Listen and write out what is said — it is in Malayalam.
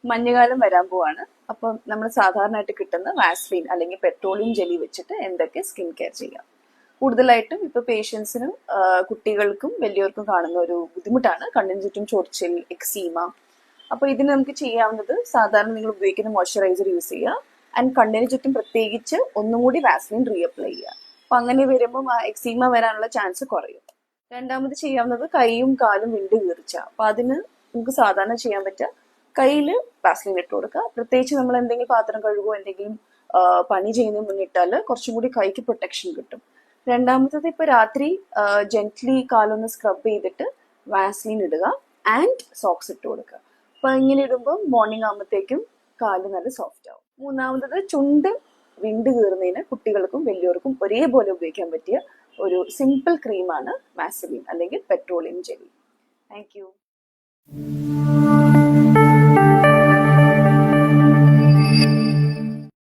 മഞ്ഞുകാലം വരാൻ പോവാണ്. അപ്പം നമ്മൾ സാധാരണയായിട്ട് കിട്ടുന്ന വാസ്ലീൻ അല്ലെങ്കിൽ പെട്രോളിയം ജെല്ലി വെച്ചിട്ട് എന്തൊക്കെ സ്കിൻ കെയർ ചെയ്യാം. കൂടുതലായിട്ടും ഇപ്പൊ പേഷ്യൻസിനും കുട്ടികൾക്കും വലിയവർക്കും കാണുന്ന ഒരു ബുദ്ധിമുട്ടാണ് കണ്ണിന് ചുറ്റും ചൊറിച്ചിൽ, എക്സീമ. അപ്പൊ ഇതിന് നമുക്ക് ചെയ്യാവുന്നത് സാധാരണ നിങ്ങൾ ഉപയോഗിക്കുന്ന മോയ്സ്ചറൈസർ യൂസ് ചെയ്യുക. ആൻഡ് കണ്ണിന് ചുറ്റും പ്രത്യേകിച്ച് ഒന്നും കൂടി വാസ്ലിൻ റീഅപ്ലൈ ചെയ്യുക. അപ്പൊ അങ്ങനെ വരുമ്പോൾ ആ എക്സീമ വരാനുള്ള ചാൻസ് കുറയും. രണ്ടാമത് ചെയ്യാവുന്നത് കൈയും കാലും വിണ്ട് കീറിച്ച. അപ്പൊ അതിന് നമുക്ക് സാധാരണ ചെയ്യാൻ പറ്റുക കയ്യിൽ വാസ്ലിൻ ഇട്ട് കൊടുക്കുക. പ്രത്യേകിച്ച് നമ്മൾ എന്തെങ്കിലും പാത്രം കഴുകുകയോ എന്തെങ്കിലും പണി ചെയ്യുന്നതിന് മുന്നിട്ടാൽ കുറച്ചും കൂടി കൈക്ക് പ്രൊട്ടക്ഷൻ കിട്ടും. രണ്ടാമത്തത് ഇപ്പൊ രാത്രി ജെന്റ്ലി കാലൊന്ന് സ്ക്രബ് ചെയ്തിട്ട് വാസ്ലിൻ ഇടുക ആൻഡ് സോക്സ് ഇട്ട് കൊടുക്കുക. അപ്പൊ ഇങ്ങനെ ഇടുമ്പോൾ മോർണിംഗ് ആകുമ്പോഴത്തേക്കും കാല് നല്ല സോഫ്റ്റ് ആവും. മൂന്നാമത്തത് ചുണ്ട് വിണ്ട് കീറുന്നതിന് കുട്ടികൾക്കും വലിയവർക്കും ഒരേപോലെ ഉപയോഗിക്കാൻ പറ്റിയ ഒരു സിമ്പിൾ ക്രീമാണ് വാസലിൻ അല്ലെങ്കിൽ പെട്രോളിയം ജെല്ലി. Thank you.